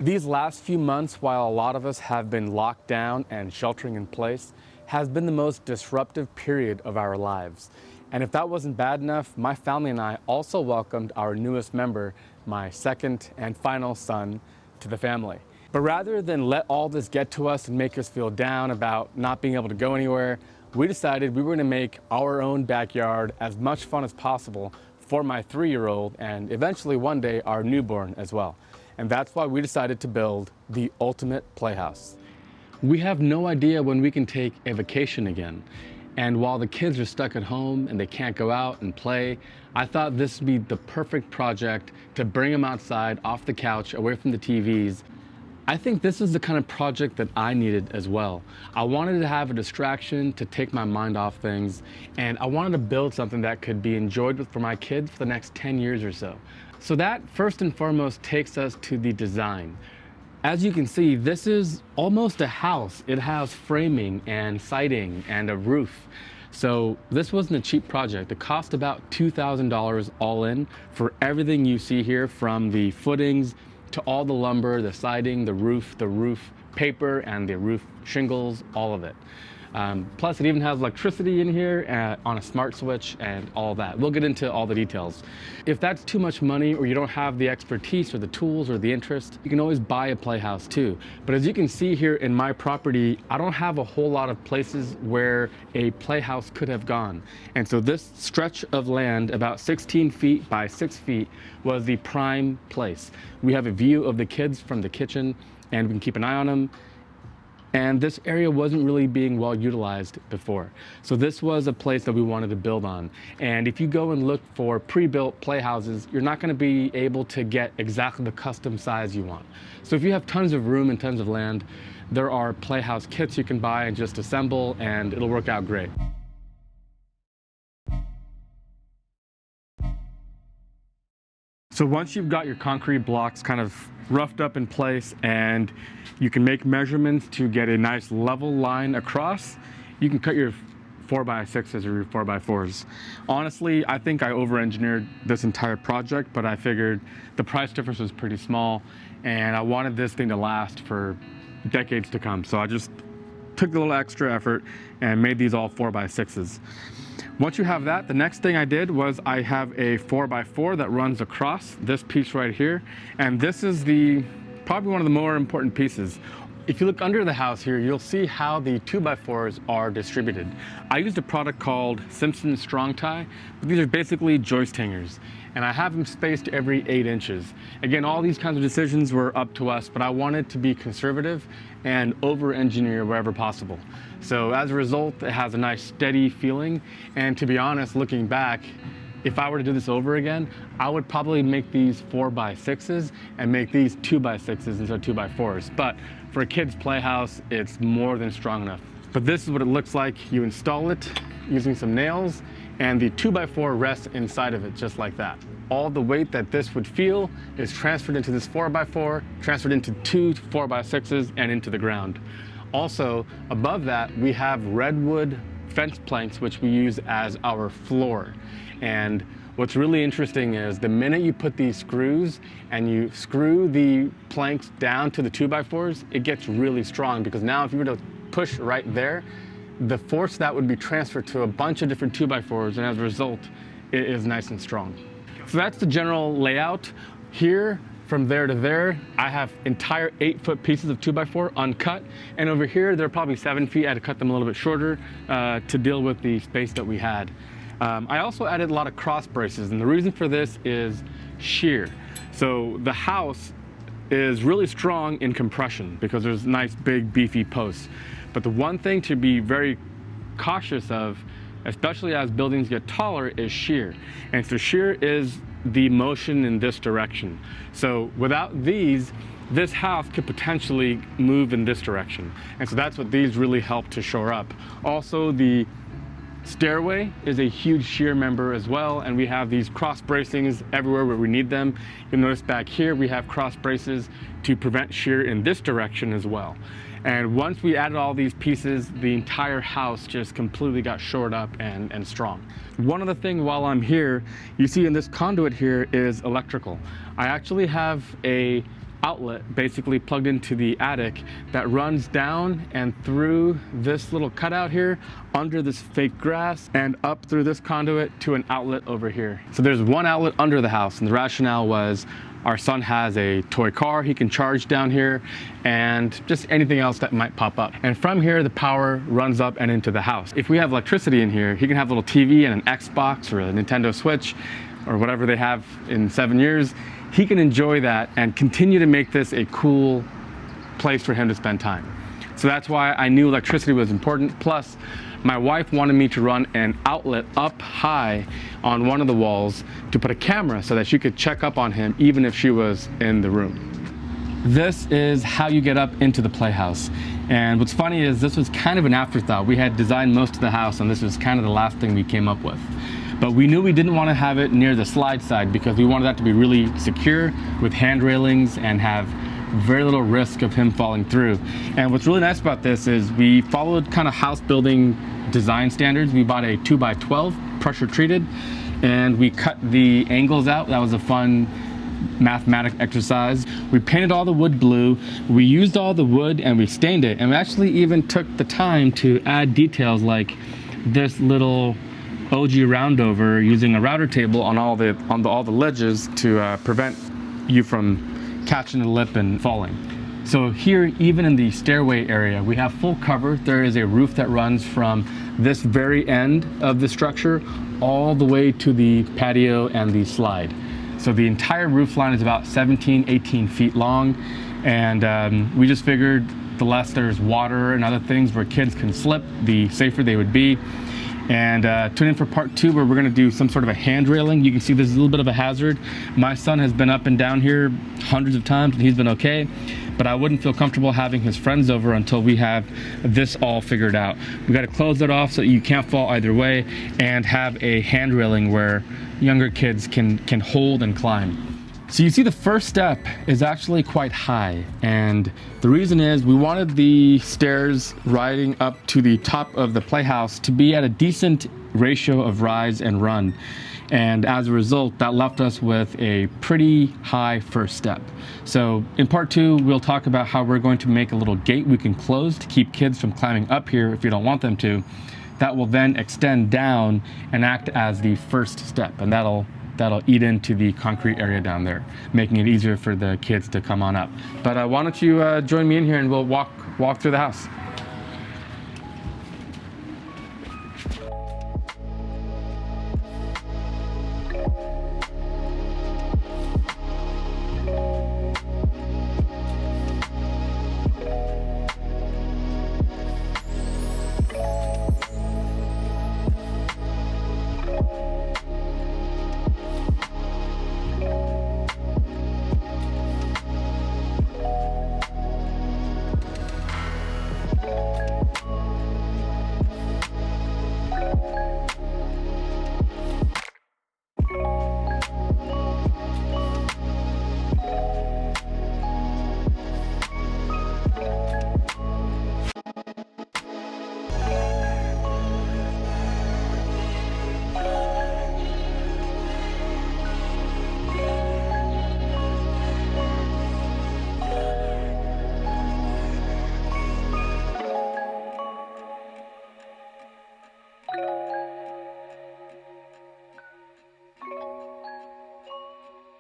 These last few months, while a lot of us have been locked down and sheltering in place, has been the most disruptive period of our lives. And if that wasn't bad enough, my family and I also welcomed our newest member, my second and final son, to the family. But rather than let all this get to us and make us feel down about not being able to go anywhere, we decided we were going to make our own backyard as much fun as possible for my 3-year-old and eventually one day our newborn as well. And that's why we decided to build the ultimate playhouse. We have no idea when we can take a vacation again. And while the kids are stuck at home and they can't go out and play, I thought this would be the perfect project to bring them outside, off the couch, away from the TVs. I think this is the kind of project that I needed as well. I wanted to have a distraction to take my mind off things, and I wanted to build something that could be enjoyed for my kids for the next 10 years or so. So that first and foremost takes us to the design. As you can see, this is almost a house. It has framing and siding and a roof. So this wasn't a cheap project. It cost about $2,000 all in for everything you see here, from the footings to all the lumber, the siding, the roof paper, and the roof shingles, all of it. Plus it even has electricity in here on a smart switch and all that. We'll get into all the details. If that's too much money, or you don't have the expertise or the tools or the interest, you can always buy a playhouse too. But as you can see here in my property, I don't have a whole lot of places where a playhouse could have gone. And so this stretch of land, about 16 feet by 6 feet, was the prime place. We have a view of the kids from the kitchen and we can keep an eye on them. And this area wasn't really being well utilized before. So this was a place that we wanted to build on. And if you go and look for pre-built playhouses, you're not gonna be able to get exactly the custom size you want. So if you have tons of room and tons of land, there are playhouse kits you can buy and just assemble, and it'll work out great. So once you've got your concrete blocks kind of roughed up in place and you can make measurements to get a nice level line across, you can cut your 4x6s or your 4x4s. Honestly, I think I over-engineered this entire project, but I figured the price difference was pretty small and I wanted this thing to last for decades to come. So I just took a little extra effort and made these all 4x6s. Once you have that, the next thing I did was I have a 4x4 that runs across this piece right here. And this is probably one of the more important pieces. If you look under the house here, you'll see how the 2x4s are distributed. I used a product called Simpson Strong Tie, but these are basically joist hangers. And I have them spaced every 8 inches. Again, all these kinds of decisions were up to us, but I wanted to be conservative and over-engineer wherever possible. So as a result, it has a nice steady feeling. And to be honest, looking back, if I were to do this over again, I would probably make these 4x6s and make these 2x6s instead of 2x4s. But for a kid's playhouse, it's more than strong enough. But this is what it looks like. You install it using some nails, and the 2x4 rests inside of it just like that. All the weight that this would feel is transferred into this 4x4, transferred into 2 4x6s, and into the ground. Also, above that, we have redwood fence planks, which we use as our floor. And what's really interesting is the minute you put these screws and you screw the planks down to the 2x4s, it gets really strong, because now if you were to push right there, the force that would be transferred to a bunch of different 2x4s, and as a result, it is nice and strong. So that's the general layout. Here, from there to there, I have entire 8-foot pieces of 2x4 uncut, and over here, they're probably 7 feet. I had to cut them a little bit shorter to deal with the space that we had. I also added a lot of cross braces, and the reason for this is shear. So the house is really strong in compression because there's nice, big, beefy posts. But the one thing to be very cautious of, especially as buildings get taller, is shear. And so shear is the motion in this direction. So without these, this house could potentially move in this direction. And so that's what these really help to shore up. Also, the stairway is a huge shear member as well, and we have these cross bracings everywhere where we need them. You'll notice back here we have cross braces to prevent shear in this direction as well. And once we added all these pieces, the entire house just completely got shored up and strong. One other thing while I'm here, you see in this conduit here is electrical. I actually have a outlet basically plugged into the attic that runs down and through this little cutout here, under this fake grass, and up through this conduit to an outlet over here. So there's one outlet under the house, and the rationale was our son has a toy car he can charge down here, and just anything else that might pop up. And from here, the power runs up and into the house. If we have electricity in here, he can have a little TV and an Xbox or a Nintendo Switch or whatever they have in 7 years. He can enjoy that and continue to make this a cool place for him to spend time. So that's why I knew electricity was important. Plus, my wife wanted me to run an outlet up high on one of the walls to put a camera so that she could check up on him even if she was in the room. This is how you get up into the playhouse. And what's funny is this was kind of an afterthought. We had designed most of the house and this was kind of the last thing we came up with. But we knew we didn't want to have it near the slide side because we wanted that to be really secure with hand railings and have very little risk of him falling through. And what's really nice about this is we followed kind of house building design standards. We bought a 2x12 pressure treated, and we cut the angles out. That was a fun mathematic exercise. We painted all the wood blue. We used all the wood and we stained it. And we actually even took the time to add details like this little OG roundover using a router table on all the ledges to prevent you from catching the lip and falling. So here, even in the stairway area, we have full cover. There is a roof that runs from this very end of the structure all the way to the patio and the slide. So the entire roof line is about 17, 18 feet long. And we just figured the less there's water and other things where kids can slip, the safer they would be. And tune in for part 2 where we're gonna do some sort of a hand railing. You can see there's a little bit of a hazard. My son has been up and down here hundreds of times and he's been okay, but I wouldn't feel comfortable having his friends over until we have this all figured out. We gotta close it off so you can't fall either way and have a hand railing where younger kids can hold and climb. So you see the first step is actually quite high, and the reason is we wanted the stairs riding up to the top of the playhouse to be at a decent ratio of rise and run, and as a result that left us with a pretty high first step. So in part 2 we'll talk about how we're going to make a little gate we can close to keep kids from climbing up here if you don't want them to. That will then extend down and act as the first step, and that'll eat into the concrete area down there, making it easier for the kids to come on up. But why don't you join me in here and we'll walk through the house.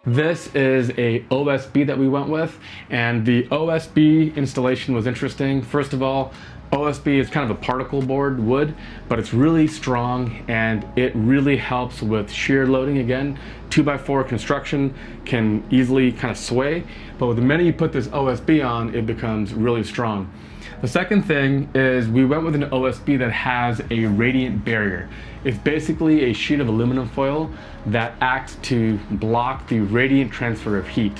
This is a OSB that we went with, and the OSB installation was interesting. First of all, OSB is kind of a particle board wood, but it's really strong and it really helps with shear loading. Again, 2x4 construction can easily kind of sway, but the minute you put this OSB on, it becomes really strong. The second thing is we went with an OSB that has a radiant barrier. It's basically a sheet of aluminum foil that acts to block the radiant transfer of heat.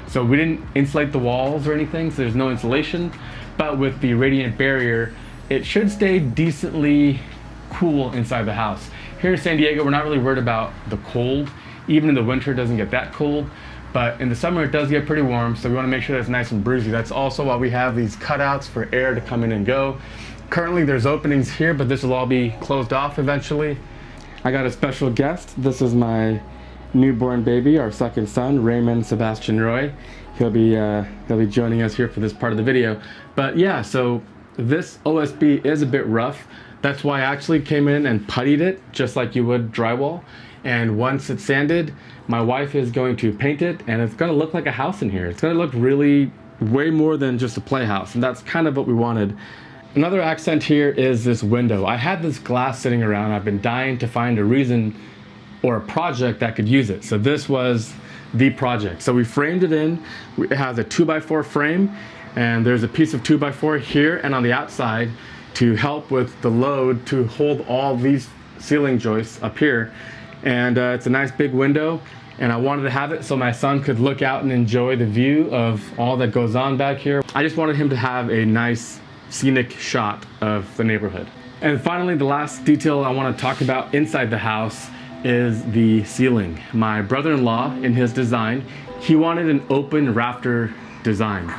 So we didn't insulate the walls or anything, so there's no insulation, but with the radiant barrier, it should stay decently cool inside the house. Here in San Diego, we're not really worried about the cold. Even in the winter, it doesn't get that cold, but in the summer, it does get pretty warm, so we wanna make sure that it's nice and breezy. That's also why we have these cutouts for air to come in and go. Currently, there's openings here, but this will all be closed off eventually. I got a special guest. This is my newborn baby, our second son, Raymond Sebastian Roy. he'll be joining us here for this part of the video. But yeah, so this OSB is a bit rough. That's why I actually came in and puttied it just like you would drywall. And once it's sanded, my wife is going to paint it, and it's going to look like a house in here. It's going to look really way more than just a playhouse, and that's kind of what we wanted. Another accent here is this window. I had this glass sitting around. I've been dying to find a reason or a project that could use it. So this was the project. So we framed it in. It has a 2x4 frame, and there's a piece of 2x4 here and on the outside to help with the load to hold all these ceiling joists up here. And it's a nice big window, and I wanted to have it so my son could look out and enjoy the view of all that goes on back here. I just wanted him to have a nice scenic shot of the neighborhood. And finally, the last detail I want to talk about inside the house is the ceiling. My brother-in-law, in his design, he wanted an open rafter design.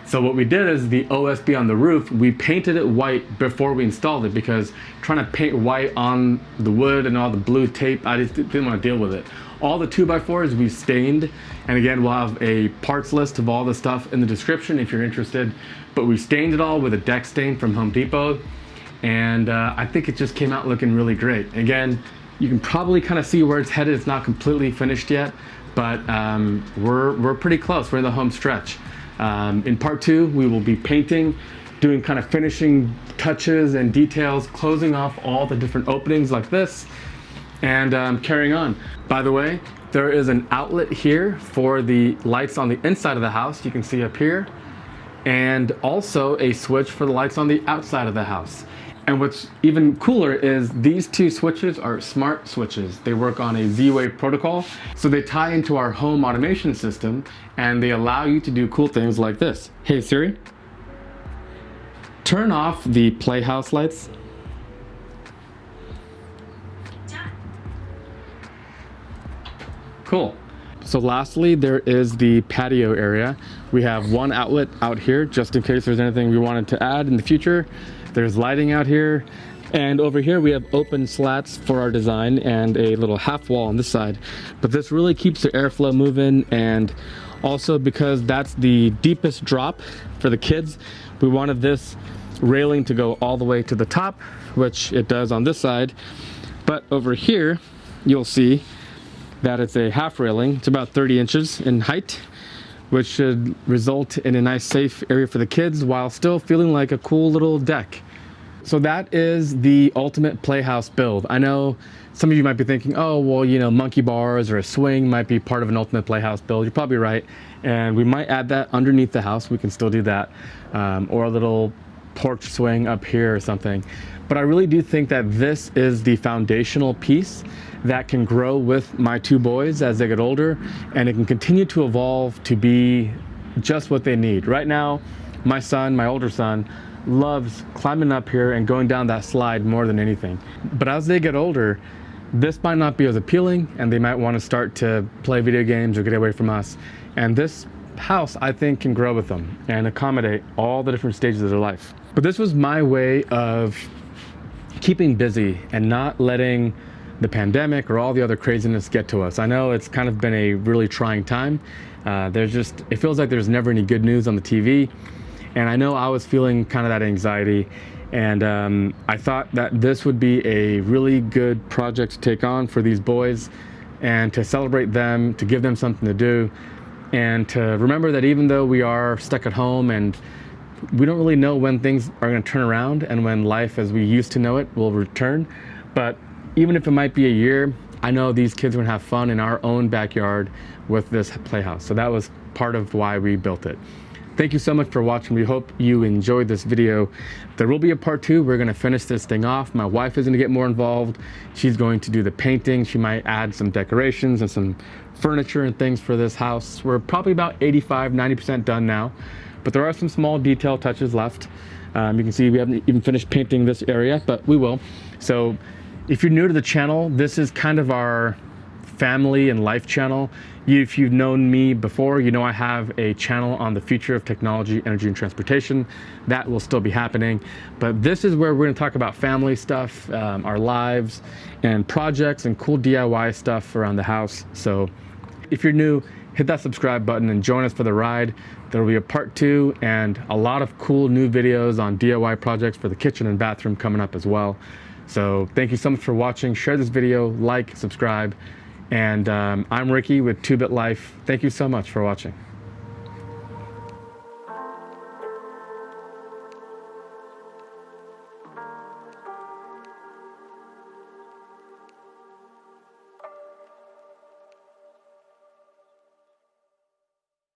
So what we did is the OSB on the roof, we painted it white before we installed it, because trying to paint white on the wood and all the blue tape, I just didn't want to deal with it. All the 2x4s we stained, and again, we'll have a parts list of all the stuff in the description if you're interested, but we stained it all with a deck stain from Home Depot, and I think it just came out looking really great. Again, you can probably kind of see where it's headed. It's not completely finished yet, but we're pretty close. We're in the home stretch. In part 2, we will be painting doing kind of finishing touches and details, closing off all the different openings like this, and carrying on. By the way, there is an outlet here for the lights on the inside of the house, you can see up here, and also a switch for the lights on the outside of the house. And what's even cooler is these two switches are smart switches. They work on a Z-Wave protocol, so they tie into our home automation system, and they allow you to do cool things like this. Hey Siri, turn off the Playhouse lights. Cool. So lastly, there is the patio area. We have one outlet out here, just in case there's anything we wanted to add in the future. There's lighting out here. And over here we have open slats for our design and a little half wall on this side. But this really keeps the airflow moving, and also because that's the deepest drop for the kids, we wanted this railing to go all the way to the top, which it does on this side. But over here, you'll see that it's a half railing. It's about 30 inches in height, which should result in a nice safe area for the kids while still feeling like a cool little deck. So that is the ultimate Playhouse build. I know some of you might be thinking, oh, well, you know, monkey bars or a swing might be part of an ultimate Playhouse build. You're probably right. And we might add that underneath the house. We can still do that. Or a little porch swing up here or something. But I really do think that this is the foundational piece that can grow with my two boys as they get older, and it can continue to evolve to be just what they need. Right now, my son, my older son, loves climbing up here and going down that slide more than anything. But as they get older, this might not be as appealing, and they might want to start to play video games or get away from us. And this house, I think, can grow with them and accommodate all the different stages of their life. But this was my way of keeping busy and not letting the pandemic or all the other craziness get to us. I know it's kind of been a really trying time. It feels like there's never any good news on the TV. And I know I was feeling kind of that anxiety. And I thought that this would be a really good project to take on for these boys and to celebrate them, to give them something to do, and to remember that even though we are stuck at home and we don't really know when things are going to turn around and when life as we used to know it will return. But even if it might be a year, I know these kids are going to have fun in our own backyard with this Playhouse. So that was part of why we built it. Thank you so much for watching. We hope you enjoyed this video. There will be a part 2. We're going to finish this thing off. My wife is going to get more involved. She's going to do the painting. She might add some decorations and some furniture and things for this house. We're probably about 85–90% done now, but there are some small detail touches left. You can see we haven't even finished painting this area, but we will. So if you're new to the channel, this is kind of our family and life channel. If you've known me before, you know I have a channel on the future of technology, energy, and transportation. That will still be happening. But this is where we're going to talk about family stuff, our lives, and projects and cool DIY stuff around the house. So if you're new, hit that subscribe button and join us for the ride. There will be a part 2 and a lot of cool new videos on DIY projects for the kitchen and bathroom coming up as well. So thank you so much for watching. Share this video, like, subscribe, and I'm Ricky with 2-Bit Life. Thank you so much for watching.